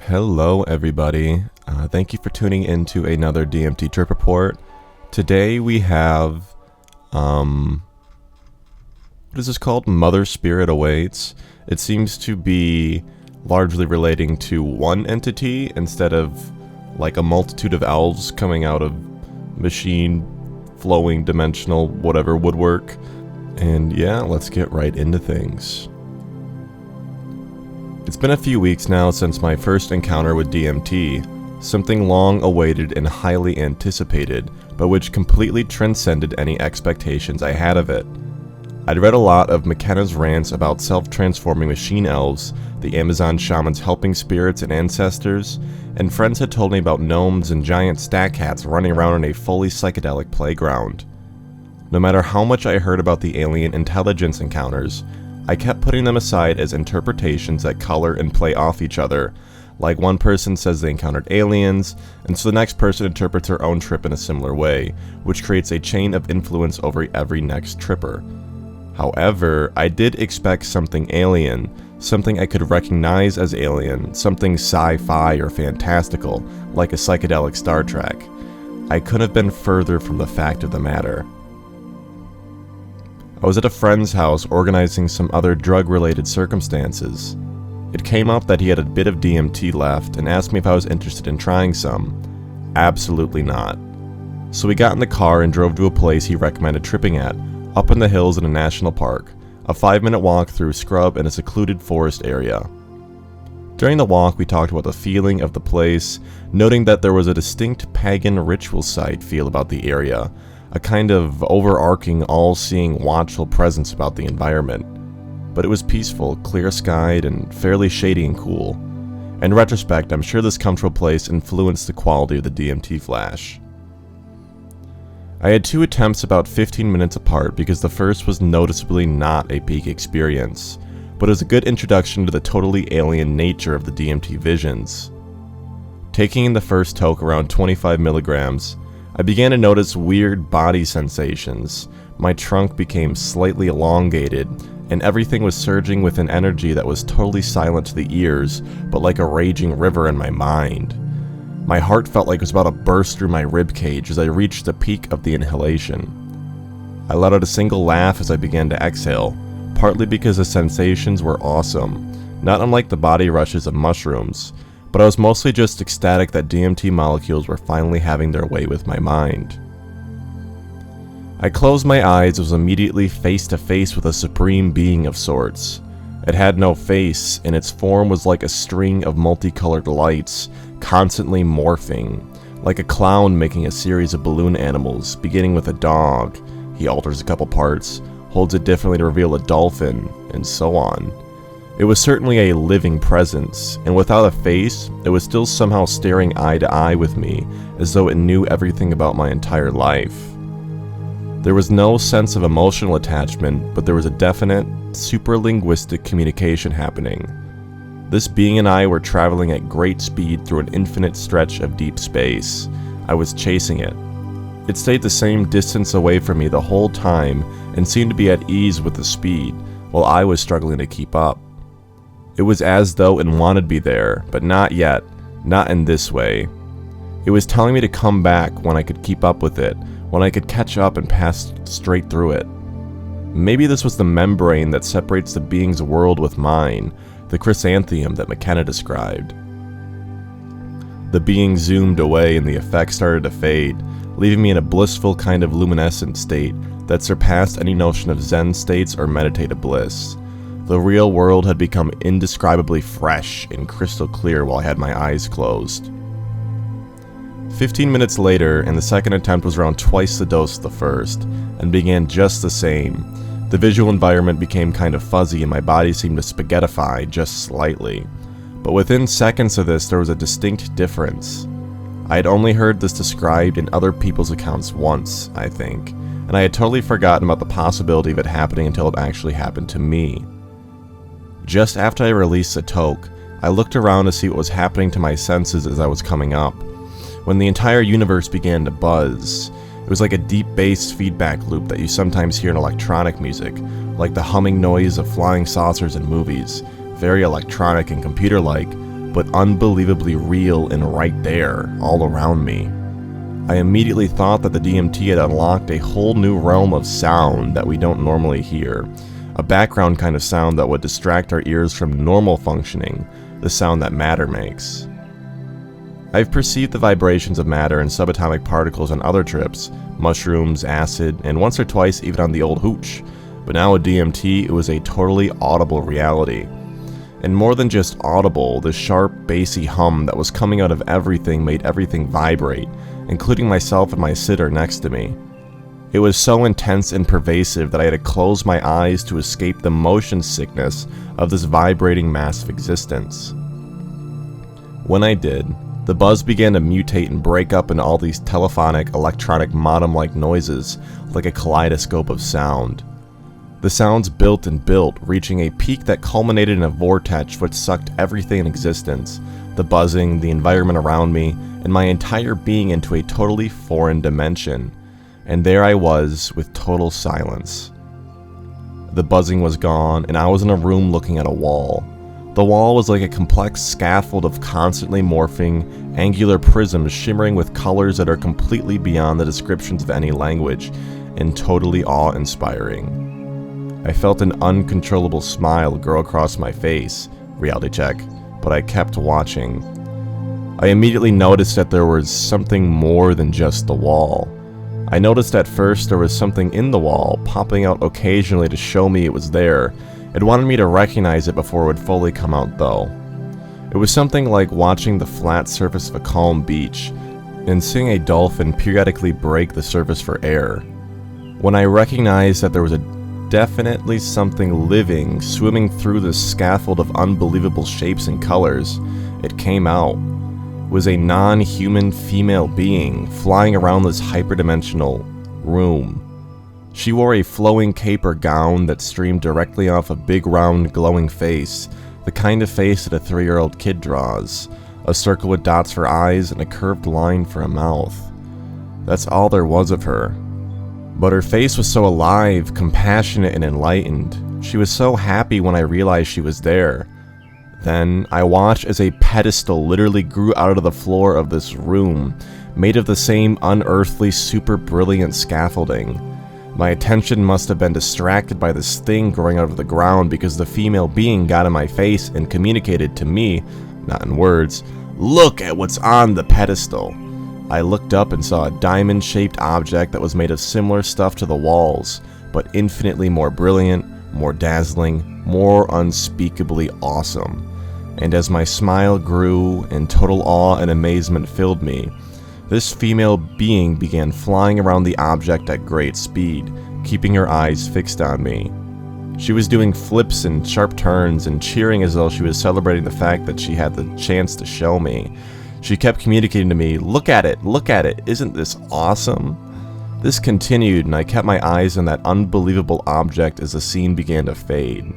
Hello, everybody. Thank you for tuning into another DMT trip report. Today we have, what is this called? Mother Spirit Awaits. It seems to be largely relating to one entity instead of like a multitude of elves coming out of machine, flowing, dimensional, whatever woodwork. And yeah, let's get right into things. It's been a few weeks now since my first encounter with DMT, something long awaited and highly anticipated, but which completely transcended any expectations I had of it. I'd read a lot of McKenna's rants about self-transforming machine elves, the Amazon shamans helping spirits and ancestors, and friends had told me about gnomes and giant stack cats running around in a fully psychedelic playground. No matter how much I heard about the alien intelligence encounters, I kept putting them aside as interpretations that color and play off each other, like one person says they encountered aliens, and so the next person interprets their own trip in a similar way, which creates a chain of influence over every next tripper. However, I did expect something alien, something I could recognize as alien, something sci-fi or fantastical, like a psychedelic Star Trek. I couldn't have been further from the fact of the matter. I was at a friend's house organizing some other drug-related circumstances. It came up that he had a bit of DMT left and asked me if I was interested in trying some. Absolutely not. So we got in the car and drove to a place he recommended tripping at, up in the hills in a national park, a 5-minute walk through scrub in a secluded forest area. During the walk, we talked about the feeling of the place, noting that there was a distinct pagan ritual site feel about the area, a kind of overarching, all-seeing, watchful presence about the environment. But it was peaceful, clear-skied, and fairly shady and cool. In retrospect, I'm sure this comfortable place influenced the quality of the DMT flash. I had 2 attempts about 15 minutes apart because the first was noticeably not a peak experience, but it was a good introduction to the totally alien nature of the DMT visions. Taking in the first toke around 25 milligrams, I began to notice weird body sensations. My trunk became slightly elongated, and everything was surging with an energy that was totally silent to the ears, but like a raging river in my mind. My heart felt like it was about to burst through my ribcage as I reached the peak of the inhalation. I let out a single laugh as I began to exhale, partly because the sensations were awesome, not unlike the body rushes of mushrooms, but I was mostly just ecstatic that DMT molecules were finally having their way with my mind. I closed my eyes and was immediately face to face with a supreme being of sorts. It had no face, and its form was like a string of multicolored lights, constantly morphing, like a clown making a series of balloon animals, beginning with a dog. He alters a couple parts, holds it differently to reveal a dolphin, and so on. It was certainly a living presence, and without a face, it was still somehow staring eye to eye with me, as though it knew everything about my entire life. There was no sense of emotional attachment, but there was a definite, super-linguistic communication happening. This being and I were traveling at great speed through an infinite stretch of deep space. I was chasing it. It stayed the same distance away from me the whole time, and seemed to be at ease with the speed, while I was struggling to keep up. It was as though it wanted to be there, but not yet, not in this way. It was telling me to come back when I could keep up with it, when I could catch up and pass straight through it. Maybe this was the membrane that separates the being's world with mine, the chrysanthemum that McKenna described. The being zoomed away and the effect started to fade, leaving me in a blissful kind of luminescent state that surpassed any notion of Zen states or meditative bliss. The real world had become indescribably fresh and crystal clear while I had my eyes closed. 15 minutes later, and the second attempt was around twice the dose of the first, and began just the same. The visual environment became kind of fuzzy and my body seemed to spaghettify just slightly. But within seconds of this, there was a distinct difference. I had only heard this described in other people's accounts once, I think, and I had totally forgotten about the possibility of it happening until it actually happened to me. Just after I released the toke, I looked around to see what was happening to my senses as I was coming up. When the entire universe began to buzz, it was like a deep bass feedback loop that you sometimes hear in electronic music, like the humming noise of flying saucers in movies, very electronic and computer-like, but unbelievably real and right there, all around me. I immediately thought that the DMT had unlocked a whole new realm of sound that we don't normally hear, a background kind of sound that would distract our ears from normal functioning, the sound that matter makes. I've perceived the vibrations of matter and subatomic particles on other trips, mushrooms, acid, and once or twice even on the old hooch, but now with DMT it was a totally audible reality. And more than just audible, the sharp, bassy hum that was coming out of everything made everything vibrate, including myself and my sitter next to me. It was so intense and pervasive that I had to close my eyes to escape the motion sickness of this vibrating mass of existence. When I did, the buzz began to mutate and break up into all these telephonic, electronic, modem-like noises, like a kaleidoscope of sound. The sounds built and built, reaching a peak that culminated in a vortex which sucked everything in existence, the buzzing, the environment around me, and my entire being into a totally foreign dimension. And there I was, with total silence. The buzzing was gone, and I was in a room looking at a wall. The wall was like a complex scaffold of constantly morphing, angular prisms shimmering with colors that are completely beyond the descriptions of any language, and totally awe-inspiring. I felt an uncontrollable smile grow across my face, reality check, but I kept watching. I immediately noticed that there was something more than just the wall. I noticed at first there was something in the wall, popping out occasionally to show me it was there. It wanted me to recognize it before it would fully come out though. It was something like watching the flat surface of a calm beach, and seeing a dolphin periodically break the surface for air. When I recognized that there was definitely something living swimming through this scaffold of unbelievable shapes and colors, it came out. It was a non-human female being flying around this hyperdimensional room. She wore a flowing cape or gown that streamed directly off a big round glowing face, the kind of face that a 3-year-old kid draws, a circle with dots for eyes and a curved line for a mouth. That's all there was of her. But her face was so alive, compassionate, and enlightened. She was so happy when I realized she was there. Then, I watched as a pedestal literally grew out of the floor of this room, made of the same unearthly, super brilliant scaffolding. My attention must have been distracted by this thing growing out of the ground because the female being got in my face and communicated to me, not in words, "Look at what's on the pedestal." I looked up and saw a diamond-shaped object that was made of similar stuff to the walls, but infinitely more brilliant, more dazzling, more unspeakably awesome. And as my smile grew and total awe and amazement filled me, this female being began flying around the object at great speed, keeping her eyes fixed on me. She was doing flips and sharp turns and cheering as though she was celebrating the fact that she had the chance to show me. She kept communicating to me, look at it, isn't this awesome?" This continued, and I kept my eyes on that unbelievable object as the scene began to fade.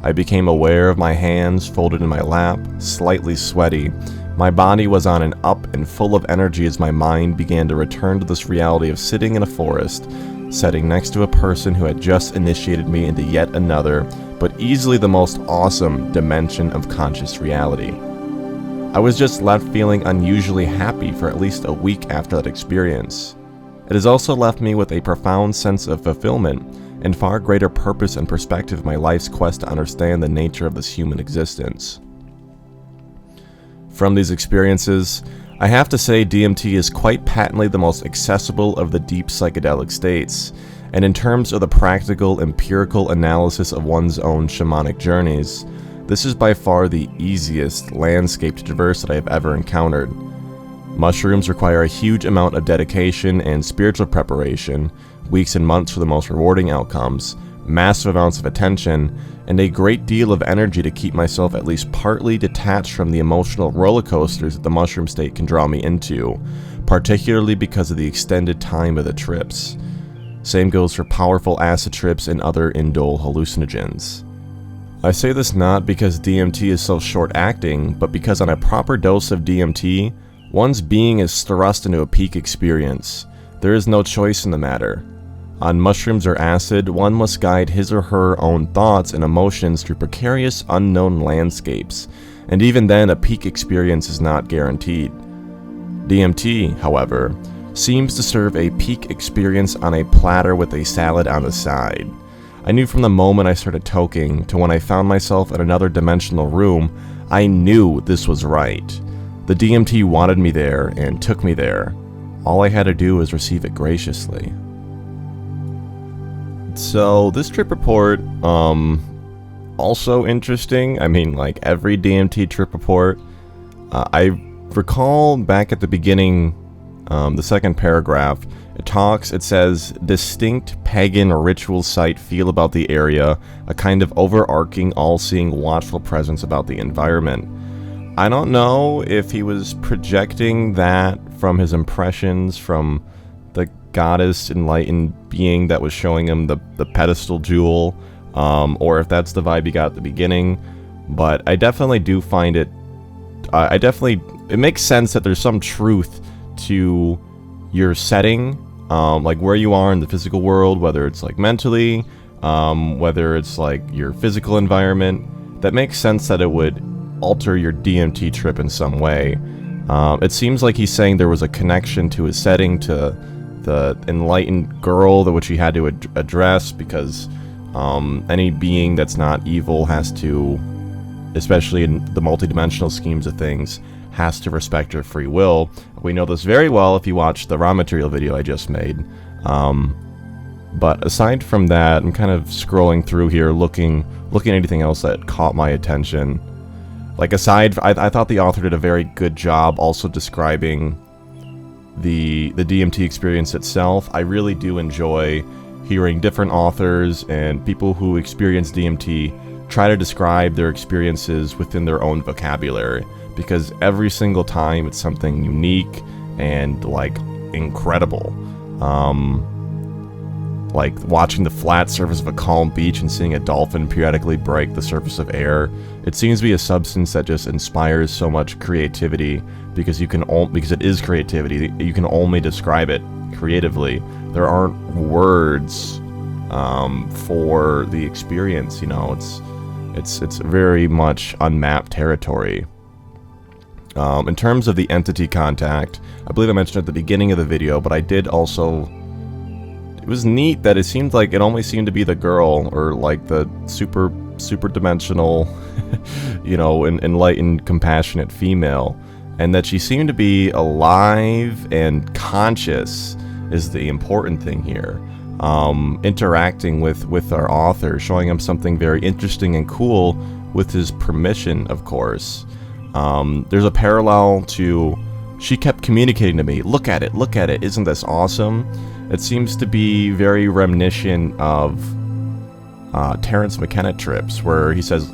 I became aware of my hands folded in my lap, slightly sweaty. My body was on an up and full of energy as my mind began to return to this reality of sitting in a forest, sitting next to a person who had just initiated me into yet another, but easily the most awesome dimension of conscious reality. I was just left feeling unusually happy for at least a week after that experience. It has also left me with a profound sense of fulfillment and far greater purpose and perspective in my life's quest to understand the nature of this human existence. From these experiences, I have to say DMT is quite patently the most accessible of the deep psychedelic states, and in terms of the practical, empirical analysis of one's own shamanic journeys, this is by far the easiest landscape to traverse that I have ever encountered. Mushrooms require a huge amount of dedication and spiritual preparation, weeks and months for the most rewarding outcomes, massive amounts of attention, and a great deal of energy to keep myself at least partly detached from the emotional roller coasters that the mushroom state can draw me into, particularly because of the extended time of the trips. Same goes for powerful acid trips and other indole hallucinogens. I say this not because DMT is so short-acting, but because on a proper dose of DMT, one's being is thrust into a peak experience. There is no choice in the matter. On mushrooms or acid, one must guide his or her own thoughts and emotions through precarious, unknown landscapes, and even then a peak experience is not guaranteed. DMT, however, seems to serve a peak experience on a platter with a salad on the side. I knew from the moment I started toking to when I found myself in another dimensional room, I knew this was right. The DMT wanted me there and took me there. All I had to do was receive it graciously. So this trip report, also interesting. I mean, like every DMT trip report, I recall back at the beginning, the second paragraph, it says, distinct pagan ritual site feel about the area, a kind of overarching, all-seeing, watchful presence about the environment. I don't know if he was projecting that from his impressions from the goddess enlightened being that was showing him the pedestal jewel, or if that's the vibe he got at the beginning, but I definitely do find it, it makes sense that there's some truth to your setting, like where you are in the physical world, whether it's like mentally, whether it's like your physical environment. That makes sense that it would alter your DMT trip in some way. It seems like he's saying there was a connection to his setting, to the enlightened girl that which he had to address, because any being that's not evil has to, especially in the multidimensional schemes of things, has to respect your free will. We know this very well if you watch the raw material video I just made. But aside from that, I'm kind of scrolling through here, looking at anything else that caught my attention. Like I thought the author did a very good job also describing the DMT experience itself. I really do enjoy hearing different authors and people who experience DMT try to describe their experiences within their own vocabulary, because every single time it's something unique and like incredible. Like watching the flat surface of a calm beach and seeing a dolphin periodically break the surface of air. It seems to be a substance that just inspires so much creativity, because because it is creativity. You can only describe it creatively. There aren't words for the experience. You know, it's very much unmapped territory. In terms of the entity contact, I believe I mentioned at the beginning of the video, but I did also. It was neat that it seemed like it only seemed to be the girl, or like the super dimensional, you know, enlightened, compassionate female, and that she seemed to be alive and conscious is the important thing here. Interacting with our author, showing him something very interesting and cool with his permission, of course. There's a parallel to, she kept communicating to me, look at it, isn't this awesome? It seems to be very reminiscent of Terrence McKenna trips, where he says,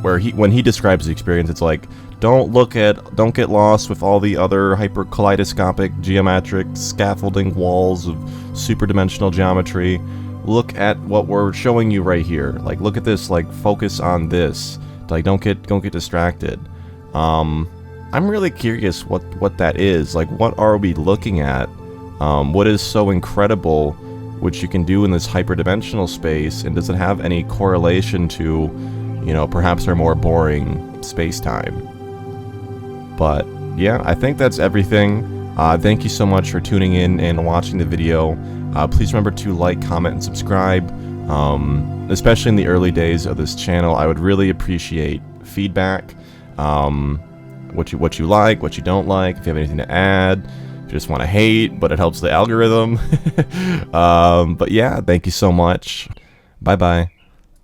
when he describes the experience, it's like, don't get lost with all the other hyperkaleidoscopic geometric scaffolding walls of superdimensional geometry. Look at what we're showing you right here. Like, look at this. Like, focus on this. Like, don't get distracted. I'm really curious what that is. Like, what are we looking at? What is so incredible which you can do in this hyperdimensional space, and does it have any correlation to, you know, perhaps our more boring space-time? But yeah, I think that's everything. Thank you so much for tuning in and watching the video. Please remember to like, comment, and subscribe. Especially in the early days of this channel, I would really appreciate feedback. What you like, what you don't like, if you have anything to add. Just want to hate, but it helps the algorithm. But yeah, thank you so much. Bye bye.